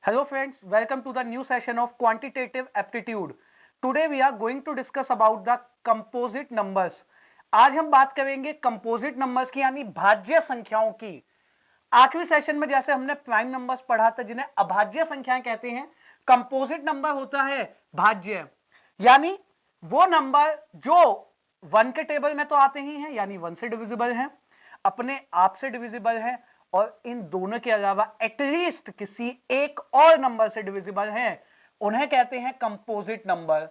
Hello friends, welcome to the new session of quantitative aptitude. Today we are going to discuss about the composite numbers. आज हम बात करेंगे composite numbers की यानी भाज्य संख्याओं की। आखिरी सेशन में जैसे हमने प्राइम नंबर्स पढ़ा था जिन्हें अभाज्य संख्याएं कहते हैं, कंपोजिट नंबर होता है भाज्य, यानी वो नंबर जो 1 के टेबल में तो आते ही हैं यानी 1 से डिविजिबल हैं, अपने आप से डिविजिबल हैं और इन दोनों के अलावा एटलीस्ट किसी एक और नंबर से डिविजिबल हैं, उन्हें कहते हैं कंपोजिट नंबर।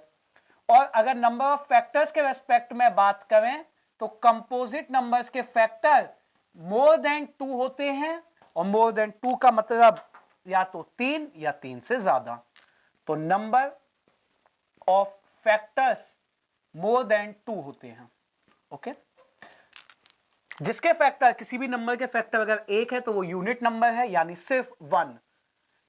और अगर नंबर ऑफ फैक्टर्स के रेस्पेक्ट में बात करें तो कंपोजिट नंबर्स के फैक्टर मोर देन 2 होते हैं, और मोर देन 2 का मतलब या तो 3 या 3 से ज्यादा। तो number of factors more than 2 होते हैं। ओके, जिसके फैक्टर किसी भी नंबर के फैक्टर अगर एक है तो वो यूनिट नंबर है यानी सिर्फ 1।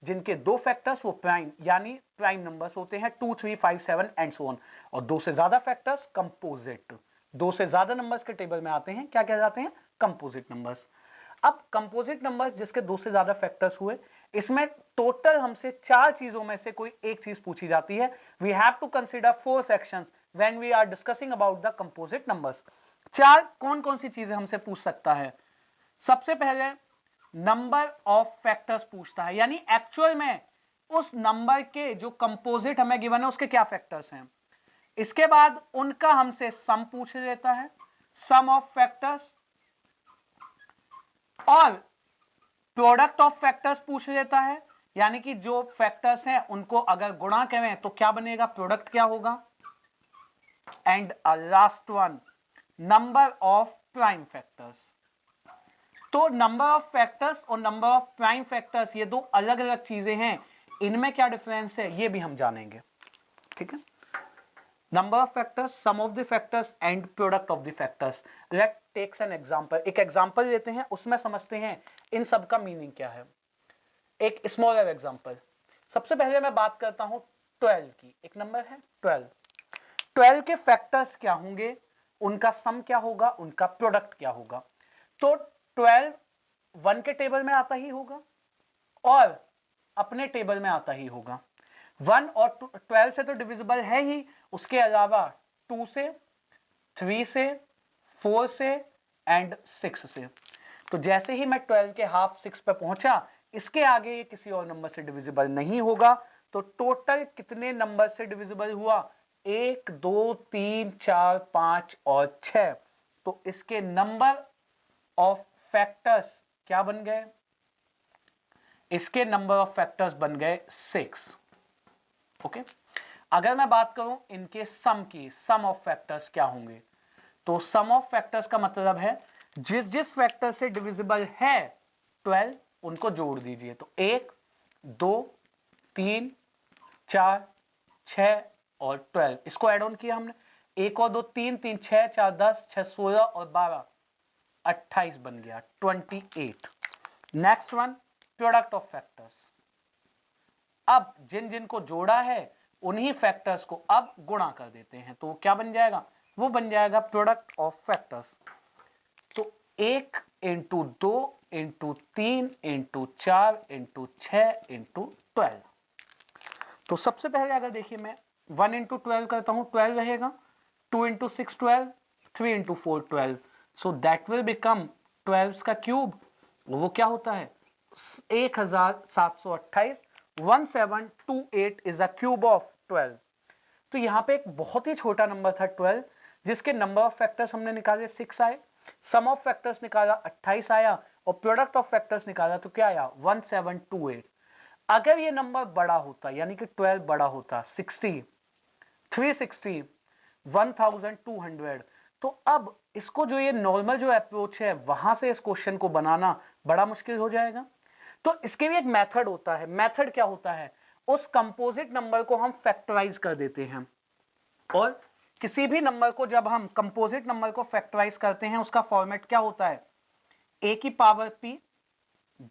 जिनके दो फैक्टर्स वो प्राइम यानी प्राइम नंबर्स होते हैं 2, 3, 5, 7 एंड सो ऑन। और 2 से ज्यादा फैक्टर्स कंपोजिट, 2 से ज्यादा नंबर्स के टेबल में आते हैं, क्या कह जाते हैं? Composite numbers. अब कंपोजिट नंबर्स जिसके 2 से ज्यादा फैक्टर्स हुए, इसमें टोटल हमसे 4 चीजों में से कोई एक चीज पूछी जाती है। We have to consider 4 sections when we are discussing about the composite numbers. 4 कौन कौन सी चीजें हमसे पूछ सकता है? सबसे पहले नंबर ऑफ फैक्टर्स पूछता है, यानी एक्चुअल में उस नंबर के जो कंपोजिट हमें गिवन है उसके क्या फैक्टर्स हैं। इसके बाद उनका हमसे सम पूछ लेता है, सम ऑफ फैक्टर्स, और प्रोडक्ट ऑफ फैक्टर्स पूछ लेता है, यानी कि जो फैक्टर्स हैं उनको अगर गुणा करें तो क्या बनेगा, प्रोडक्ट क्या होगा। And last one, number of prime factors. तो नंबर ऑफ फैक्टर्स और नंबर ऑफ प्राइम फैक्टर्स ये दो अलग अलग चीजें हैं, इनमें क्या डिफरेंस है ये भी हम जानेंगे। ठीक है, number of factors, sum of the factors and product of the factors. Let takes an example, एक एग्जांपल लेते हैं, उसमें समझते हैं इन सब का मीनिंग क्या है। एक स्मॉलर एग्जांपल, सबसे पहले मैं बात करता हूं 12 की। एक नंबर है 12, 12 के फैक्टर्स क्या होंगे, उनका सम क्या होगा, उनका प्रोडक्ट क्या होगा। तो 12 1 के टेबल में आता ही होगा और अपने टेबल में आता ही होगा। 1 और 12 से तो डिविजिबल है ही, उसके अलावा 2 से, 3 से, 4 से एंड 6 से। तो जैसे ही मैं 12 के हाफ 6 पे पहुंचा, इसके आगे ये किसी और नंबर से डिविजिबल नहीं होगा। तो टोटल कितने नंबर से डिविजिबल हुआ? 1, 2, 3, 4, 5 और 6। तो इसके नंबर ऑफ फैक्टर्स क्या बन गए? इसके नंबर ऑफ फैक्टर्स बन गए 6। ओके, अगर मैं बात करूं इनके सम की, सम ऑफ फैक्टर्स क्या होंगे, तो सम ऑफ फैक्टर्स का मतलब है जिस जिस फैक्टर से डिविजिबल है 12 उनको जोड़ दीजिए। तो 1, 2, 3, 4, 6 और 12, इसको एड ऑन किया हमने। 1 और 2, 3, 3, 6, 4, 10, 6, 16 और 12, 28 बन गया, 28। Next one, product of factors. अब जिन जिन को जोड़ा है उन्हीं फैक्टर्स को अब गुणा कर देते हैं, तो क्या बन जाएगा? वो बन जाएगा प्रोडक्ट ऑफ फैक्टर्स। तो 1 into 2 into 3 into 4 into 6 into 12। तो सबसे पहले अगर देखिए मैं 1 इंटू 12 करता हूं, 12 रहेगा। 2 into 6 12, 3 into 4 12, so that will become 12 का क्यूब। वो क्या होता है? 1728। 1728 इज अ क्यूब ऑफ 12। तो यहां पे एक बहुत ही छोटा नंबर था 12, जिसके नंबर ऑफ फैक्टर्स हमने निकाले 6 आए, सम ऑफ फैक्टर्स निकाला 28 आया, और प्रोडक्ट ऑफ फैक्टर्स निकाला तो क्या आया? 1728। अगर ये नंबर बड़ा होता, यानी कि 12 बड़ा होता, 60, 360, 1200, तो अब इसको जो ये नॉर्मल जो अप्रोच है वहां से इस क्वेश्चन को बनाना बड़ा मुश्किल हो जाएगा। तो इसके भी एक मेथड होता है। मेथड क्या होता है? उस कंपोजिट नंबर को हम फैक्टराइज कर देते हैं, और किसी भी नंबर को जब हम कंपोजिट नंबर को फैक्टराइज करते हैं उसका फॉर्मेट क्या होता है? a की पावर p,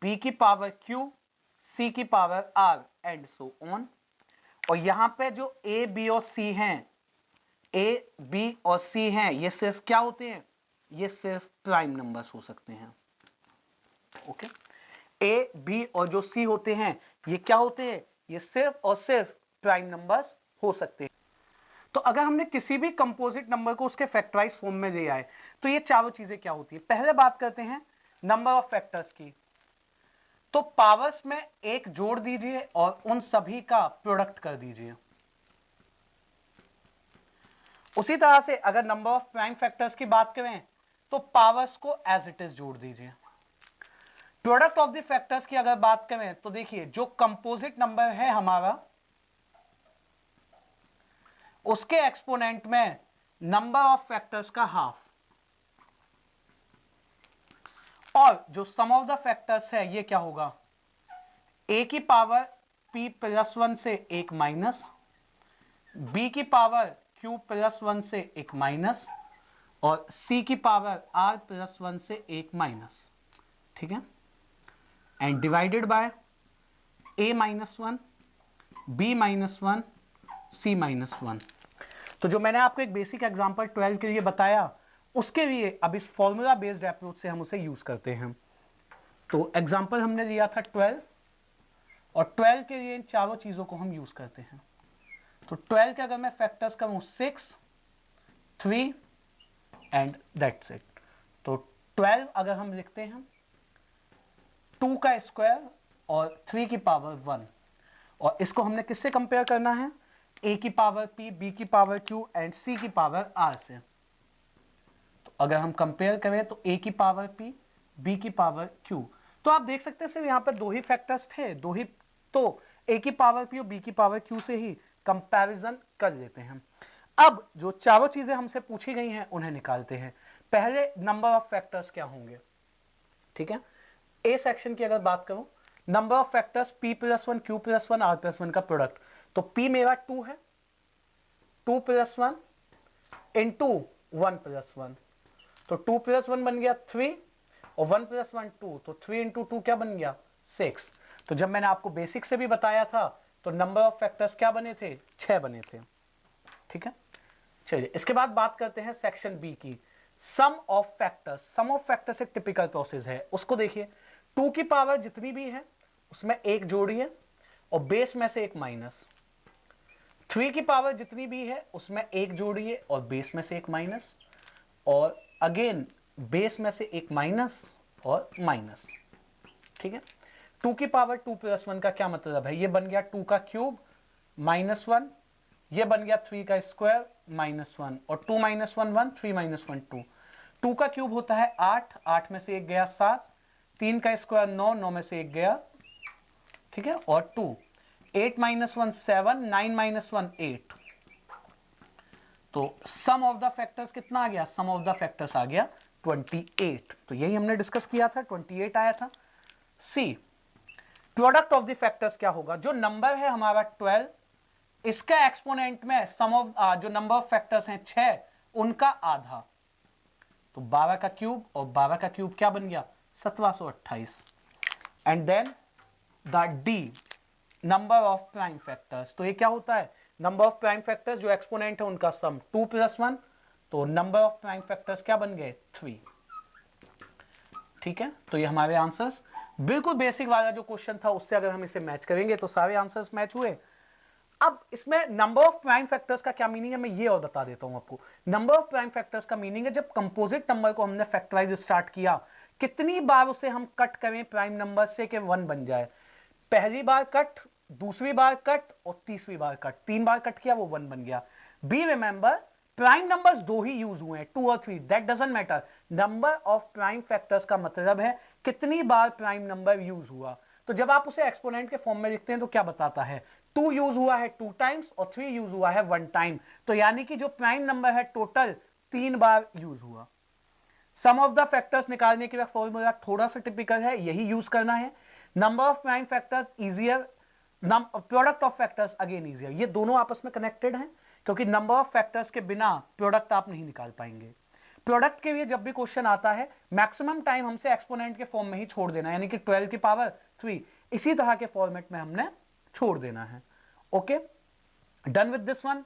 b की पावर q, c की power r and so on. और यहां पे जो a, b और c हैं, a, b और c हैं, ये सिर्फ क्या होते हैं? ये सिर्फ प्राइम नंबर्स हो सकते हैं। ओके, ए, बी और जो सी होते हैं ये क्या होते हैं, ये सिर्फ और सिर्फ प्राइम नंबर्स हो सकते हैं। तो अगर हमने किसी भी कंपोजिट नंबर को उसके फैक्टराइज फॉर्म में ले आए तो ये चारों चीजें क्या होती है। पहले बात करते हैं नंबर ऑफ फैक्टर्स की। तो पावर्स में एक जोड़ दीजिए और उन सभी का प्रोडक्ट कर दीजिए। उसी तरह से अगर नंबर ऑफ प्राइम फैक्टर्स की बात करें तो पावर्स को एज इट इज जोड़ दीजिए। प्रोडक्ट ऑफ द फैक्टर्स की अगर बात करें तो देखिए जो कंपोजिट नंबर है हमारा, उसके एक्सपोनेंट में नंबर ऑफ फैक्टर्स का हाफ, और जो सम ऑफ द फैक्टर्स है ये क्या होगा, ए की पावर p प्लस 1 से एक माइनस, b की पावर q प्लस 1 से एक माइनस, और c की पावर r प्लस 1 से एक माइनस। ठीक है, and divided by a minus 1, b minus 1, c minus 1। तो जो मैंने आपको एक बेसिक एग्जांपल 12 के लिए बताया, उसके लिए अब इस फॉर्मूला बेस्ड अप्रोच से हम उसे यूज करते हैं। तो एग्जांपल हमने लिया था 12, और 12 के लिए इन चारों चीजों को हम यूज करते हैं। तो 12 के अगर मैं फैक्टर्स करूं 6, 3 एंड दैट्स इट। तो 12 अगर हम लिखते हैं 2 का स्क्वायर और 3 की पावर 1, और इसको हमने किससे कंपेयर करना है, a की पावर p, b की पावर q एंड c की पावर r से। तो अगर हम कंपेयर करें तो a की पावर p, b की पावर q, तो आप देख सकते हैं सिर्फ यहां पर दो ही फैक्टर्स थे, दो ही, तो a की पावर p और b की पावर q से ही कंपैरिजन कर लेते हैं। अब जो चारों चीजें हमसे पूछी गई हैं उन्हें निकालते हैं। पहले नंबर ऑफ फैक्टर्स क्या होंगे। ठीक है, ए सेक्शन की अगर बात करूं, number of factors p plus 1, q plus 1, r plus 1 का प्रोडक्ट। तो p मेरा 2 है, 2 प्लस 1 इंटू 1 प्लस 1, तो 2 प्लस 1 बन गया 3, और 1 प्लस 1 2, तो 3 इंटू 2 क्या बन गया 6। तो जब मैंने आपको बेसिक से भी बताया था तो नंबर ऑफ फैक्टर्स क्या बने थे, 6 बने थे। ठीक है, चलिए इसके बाद बात करते हैं सेक्शन बी की, sum of factors. Sum of factors एक टिपिकल प्रोसेस है, उसको देखिए। 2 की पावर जितनी भी है उसमें एक जोड़िए और बेस में से एक माइनस। 3 की पावर जितनी भी है उसमें एक जोड़िए और बेस में से एक माइनस, और अगेन बेस में से एक माइनस और माइनस। ठीक है, 2 की पावर 2 प्लस 1 का क्या मतलब है, ये बन गया 2 का क्यूब माइनस 1, ये बन गया 3 का स्क्वायर माइनस 1, और 2 माइनस 1 1, 3 माइनस 1 2। 2 का क्यूब होता है 8, 8 में से एक गया 7, 3 का स्क्वायर 9, 9 में से एक गया, ठीक है, और 2, 8 माइनस 1 7, 9 माइनस 1 8। तो सम ऑफ द फैक्टर्स कितना आ गया, सम ऑफ द फैक्टर्स आ गया 28। तो यही हमने डिस्कस किया था, 28 आया था। सी, प्रोडक्ट ऑफ द फैक्टर्स क्या होगा, जो नंबर है हमारा 12, इसका एक्सपोनेंट में सम ऑफ जो नंबर ऑफ फैक्टर्स हैं 6, उनका आधा। तो 12 का क्यूब और 12 का क्यूब क्या बन गया 1728। And then the D, number of prime factors. तो ये क्या होता है, नंबर ऑफ प्राइम फैक्टर्स जो एक्सपोनेंट है उनका सम 2 प्लस 1, तो नंबर ऑफ प्राइम फैक्टर्स क्या बन गए 3। ठीक है, तो ये हमारे आंसर्स, बिल्कुल बेसिक वाला जो क्वेश्चन था उससे अगर हम इसे मैच करेंगे तो सारे आंसर्स मैच हुए। अब इसमें नंबर ऑफ प्राइम फैक्टर्स का क्या मीनिंग है मैं ये और बता देता हूं आपको। नंबर ऑफ प्राइम फैक्टर्स का मीनिंग है जब कंपोजिट नंबर को हमने फैक्टराइज स्टार्ट किया, कितनी बार उसे हम कट करें प्राइम नंबर से कि 1 बन जाए। पहली बार कट, दूसरी बार कट और तीसरी बार कट, 3 बार कट किया वो 1 बन गया। बी रिमेंबर, प्राइम नंबर्स दो ही यूज हुए हैं, 2 और 3, that doesn't matter. Number of prime factors का मतलब है कितनी बार प्राइम नंबर यूज हुआ। तो जब आप उसे एक्सपोनेंट के फॉर्म में लिखते हैं तो क्या बताता है, 2 यूज हुआ है 2 टाइम्स और 3 यूज हुआ है 1 टाइम। तो यानी कि जो प्राइम नंबर है टोटल 3 बार यूज हुआ। सम ऑफ द फैक्टर्स निकालने के लिए फॉर्मूला थोड़ा सा टिपिकल है, यही यूज करना है। Number of prime factors easier, product of factors again easier. ये दोनों आपस में कनेक्टेड हैं क्योंकि नंबर ऑफ फैक्टर्स के बिना प्रोडक्ट आप नहीं निकाल पाएंगे। प्रोडक्ट के लिए जब भी क्वेश्चन आता है मैक्सिमम टाइम हमसे एक्सपोनेंट के फॉर्म में ही छोड़ देना है, यानी कि 12 की पावर 3 इसी तरह के फॉर्मेट में हमने छोड़ देना है। Okay, done with this one.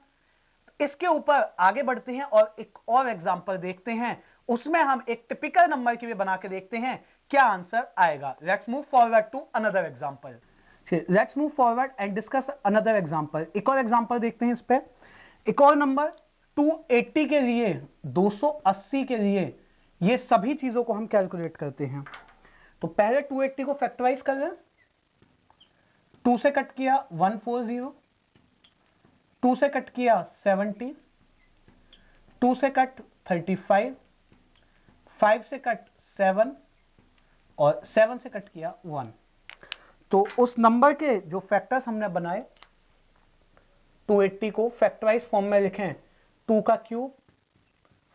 इसके ऊपर आगे बढ़ते हैं और एक और एग्जांपल देखते हैं, उसमें हम एक टिपिकल नंबर की भी बना के देखते हैं क्या आंसर आएगा। Let's move forward to another example. Let's move forward and discuss another example. एक और एग्जांपल देखते हैं इस पे। एक और नंबर 280 के लिए, 280 के लिए, ये सभी चीजों को हम कैलकुलेट करते हैं। तो पहले 280 को फैक्टराइज कर रहे हैं, 2 से कट किया 140, 2 से कट किया 70, 2 से कट 35, 5 से कट 7 और 7 से कट किया 1। तो उस नंबर के जो फैक्टर्स हमने बनाए, 280 को फैक्टराइज फॉर्म में लिखें, 2 का क्यूब,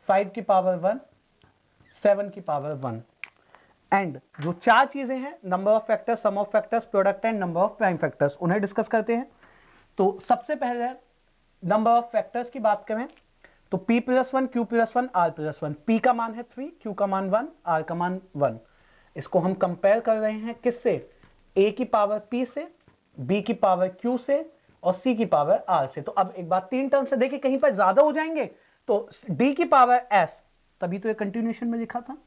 5 की पावर 1, 7 की पावर 1। एंड जो चार चीजें हैं, number of factors, sum of factors, product and number of prime factors, उन्हें डिस्कस करते हैं। तो सबसे पहले नंबर ऑफ फैक्टर्स की बात करें तो p plus 1, q plus 1, r plus 1। p का मान है 3, q का मान 1, r का मान 1। इसको हम कंपेयर कर रहे हैं किससे? a की पावर p से, b की पावर q से और c की पावर r से। तो अब एक बात, तीन टर्म से देखिए कहीं पर ज्यादा हो जाएंगे तो d की पावर s, तभी तो ये कंटिन्यूएशन में लिखा था।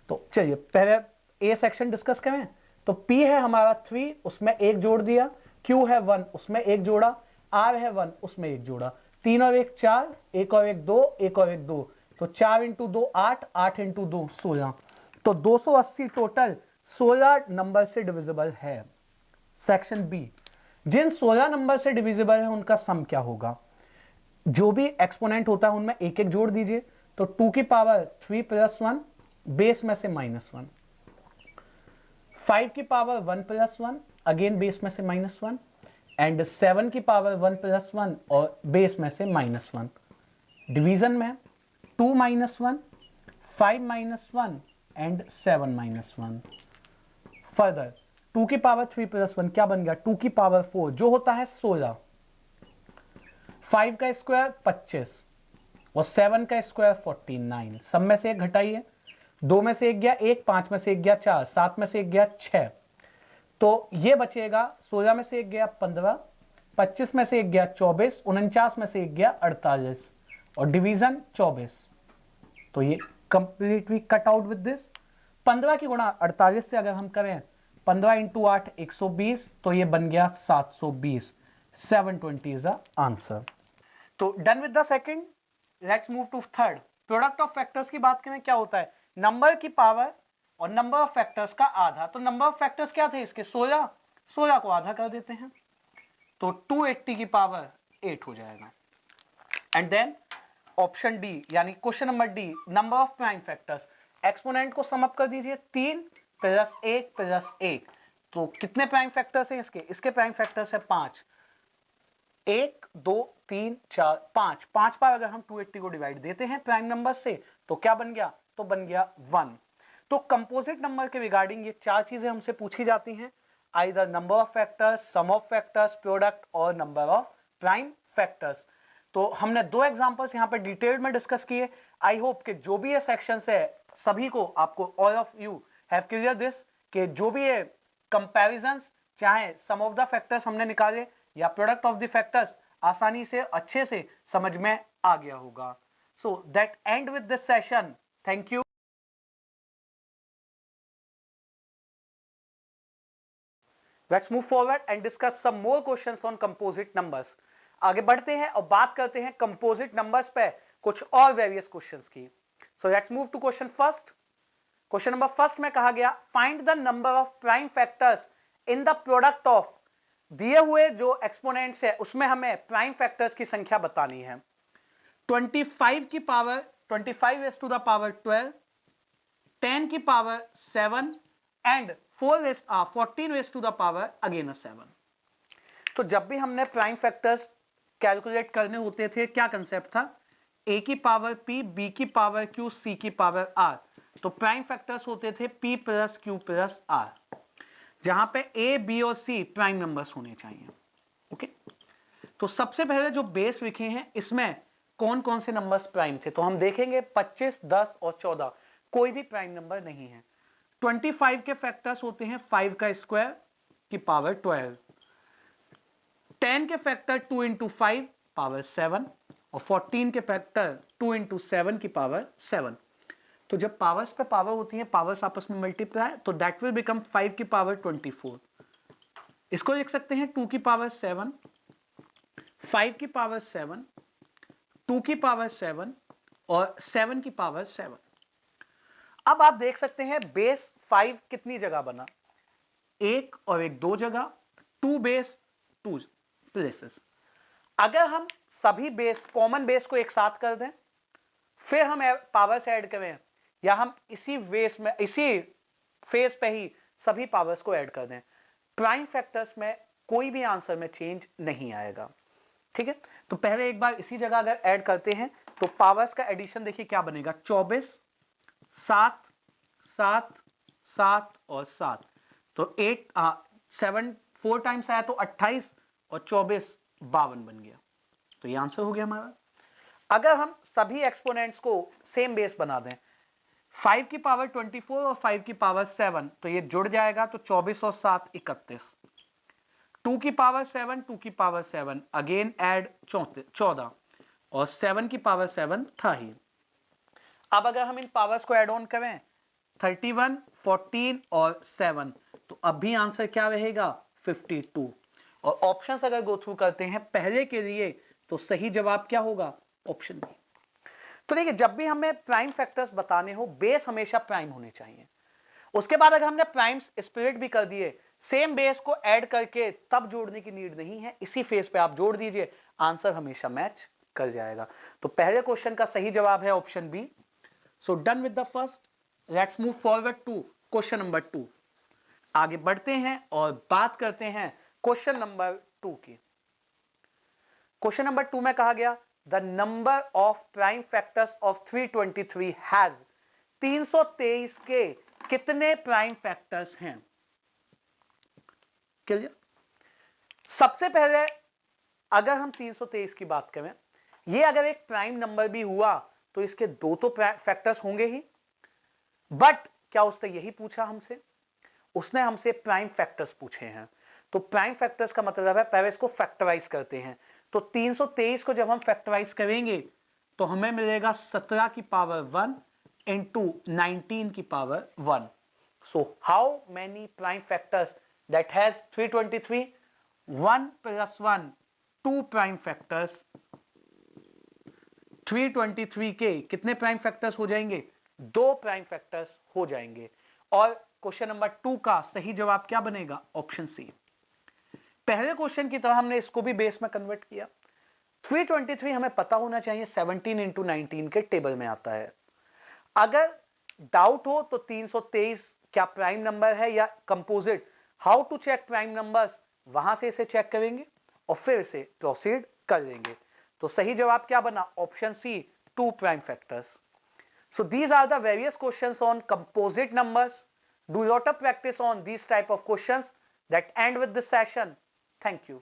तो चलिए पहले ए सेक्शन डिस्कस करें। तो P है हमारा 3, उसमें एक जोड़ दिया, Q है 1, उसमें एक जोड़ा, R है 1, उसमें एक जोड़ा, 3 और 1 4, 1 और 1 2, 1 और 1 2, तो 4 इंटू 2 8, 8 इंटू 2 16। तो 280 टोटल 16 नंबर से डिविजिबल है। सेक्शन बी, जिन 16 नंबर से डिविजिबल है उनका सम क्या होगा? जो भी एक्सपोनेंट होता है उनमें एक एक जोड़ दीजिए। तो 2 की पावर 3 प्लस 1, बेस में से -1, 5 की पावर 1 प्लस 1, अगेन बेस में से -1, एंड 7 की पावर 1 प्लस 1 और बेस में से -1। डिवीजन में 2 -1, 5 -1 एंड 7 -1। फर्दर 2 की पावर 3 प्लस 1 क्या बन गया? 2 की पावर 4 जो होता है 16, 5 का स्क्वायर 25 और 7 का स्क्वायर 49। सब में से एक घटाइए, 2 में से एक गया 1, 5 में से एक गया 4, 7 में से एक गया 6, तो ये बचेगा 16 में से एक गया 15, 25 में से एक गया 24, 49 में से एक गया 48 और डिवीजन 24। तो ये completely cut out with this. 15 की गुणा 48 से अगर हम करें, 15 इंटू 8 120, तो ये बन गया 720। 720 इज द आंसर। तो done with the second, let's move to third. Product of factors की बात करें, क्या होता है? नंबर की पावर और नंबर ऑफ फैक्टर्स का आधा। तो नंबर ऑफ फैक्टर्स क्या थे इसके? 16, 16 को आधा कर देते हैं तो 280 की पावर 8 हो जाएगा। एंड देन ऑप्शन डी यानी question number D, number of prime factors. Exponent को सम अप कर दीजिए, 3 प्लस 1 प्लस 1। तो कितने प्राइम फैक्टर्स हैं इसके? इसके प्राइम फैक्टर्स है 5, 1 2 3 4 5। 5 पर अगर हम 280 को डिवाइड देते हैं प्राइम नंबर से तो क्या बन गया? तो बन गया 1। तो कंपोजिट नंबर के रिगार्डिंग ये चार चीजें हमसे पूछी जाती हैं, either number of factors, sum of factors, product और नंबर ऑफ प्राइम फैक्टर्स। तो हमने दो एग्जांपल्स यहां पे डिटेल में डिस्कस किए। आई होप कि जो भी ये सेक्शंस है सभी को, आपको all of you have clear this, कि जो भी ये कंपैरिजंस, चाहे सम ऑफ द फैक्टर्स हमने निकाले या प्रोडक्ट ऑफ द फैक्टर्स, आसानी से अच्छे से समझ में आ गया होगा। So that and with this session. Thank you. Let's move forward and discuss some more questions on composite numbers. आगे बढ़ते हैं और बात करते हैं composite numbers पे कुछ और various questions की। So let's move to question first. Question number first में कहा गया find the number of prime factors in the product of, दिए हुए जो exponents है उसमें हमें prime factors की संख्या बतानी है। 25 की power 25 raised to the power 12, 10 की power 7 and 14 raised to the power again a 7। तो जब भी हमने प्राइम फैक्टर्स कैलकुलेट करने होते थे क्या कंसेप्ट था? a की पावर p, b की पावर q, c की पावर r। तो प्राइम फैक्टर्स होते थे p plus q plus r, जहां पे a, b और c प्राइम नंबर्स होने चाहिए। ओके, तो सबसे पहले जो बेस लिखे हैं इसमें कौन कौन से नंबर्स प्राइम थे? तो हम देखेंगे 25, 10 और 14 कोई भी प्राइम नंबर नहीं है। 25 के फैक्टर्स होते हैं 5 का स्क्वायर की पावर 12, 10 के फैक्टर 2 इंटू 5 पावर 7, और 14 के फैक्टर 2 इंटू 7 की पावर 7। तो जब पावर्स पे पावर होती है, पावर्स आपस में मल्टीप्लाई, तो दैट विल बिकम 5 की पावर 24। इसको लिख सकते हैं 2 की पावर 7, 5 की पावर 7, 2 की पावर 7 और 7 की पावर 7। अब आप देख सकते हैं बेस 5 कितनी जगह बना, एक और एक दो जगह, 2 बेस 2 प्लेसेस। अगर हम सभी बेस कॉमन बेस को एक साथ कर दें, फिर हम पावर्स ऐड करें, या हम इसी बेस में इसी फेज पे ही सभी पावर्स को ऐड कर दें, प्राइम फैक्टर्स में कोई भी आंसर में चेंज नहीं आएगा। ठीक है, तो पहले एक बार इसी जगह अगर ऐड करते हैं तो पावर्स का एडिशन देखिए क्या बनेगा, 24, 7, 7, 7 और 7, तो 7 4 टाइम्स आया तो 28 और 24 52 बन गया। तो ये आंसर हो गया हमारा। अगर हम सभी एक्सपोनेंट्स को सेम बेस बना दें, 5 की पावर 24 और 5 की पावर 7, तो ये जुड़ जाएगा, तो 24 और 7 31, 2 की पावर 7, 2 की पावर 7 अगेन ऐड 14 और 7 की पावर 7 था ही। अब अगर हम इन पावर्स को ऐड ऑन करें 31, 14 और 7, तो अब भी आंसर क्या रहेगा 52। और ऑप्शंस अगर गो थ्रू करते हैं पहले के लिए, तो सही जवाब क्या होगा, ऑप्शन बी। तो देखिए, जब भी हमें प्राइम फैक्टर्स बताने हो, बेस हमेशा प्राइम होने चाहिए। उसके बाद अगर हमने प्राइम्स स्प्लिट भी कर दिए, सेम बेस को ऐड करके तब जोड़ने की नीड नहीं है, इसी फेस पे आप जोड़ दीजिए, आंसर हमेशा मैच कर जाएगा। तो पहले क्वेश्चन का सही जवाब है option B. So done with the first, let's move forward to question number 2। आगे बढ़ते हैं और बात करते हैं क्वेश्चन नंबर 2 की। क्वेश्चन नंबर 2 में कहा गया the number of prime factors of 323 has, 323 के कितने प्राइम फैक्टर्स हैं। क्लियर। सबसे पहले अगर हम 323 की बात करें, ये अगर एक प्राइम नंबर भी हुआ तो इसके दो तो फैक्टर्स होंगे ही, बट क्या उसने यही पूछा हमसे, उसने हमसे प्राइम फैक्टर्स पूछे हैं। तो प्राइम फैक्टर्स का मतलब है पहले इसको फैक्टराइज करते हैं। तो 323 को जब हम फैक्टराइज करेंगे तो हमें मिलेगा 17 की पावर 1 इंटू 19 की power 1। So how many prime factors that has 323, 1 + 1 2 prime factors. 323 के कितने प्राइम फैक्टर्स हो जाएंगे, 2 प्राइम फैक्टर्स हो जाएंगे। और क्वेश्चन नंबर 2 का सही जवाब क्या बनेगा, ऑप्शन सी। पहले क्वेश्चन की तरह हमने इसको भी बेस में कन्वर्ट किया। 323 हमें पता होना चाहिए 17 इंटू 19 के टेबल में आता है। अगर डाउट हो तो 323 क्या प्राइम नंबर है या composite, how to check prime numbers, वहां से इसे चेक करेंगे और फिर इसे प्रोसीड कर देंगे। तो सही जवाब क्या बना, option C, 2 prime factors. So these are the various questions on composite numbers. Do a lot of practice on these type of questions that end with this session. Thank you.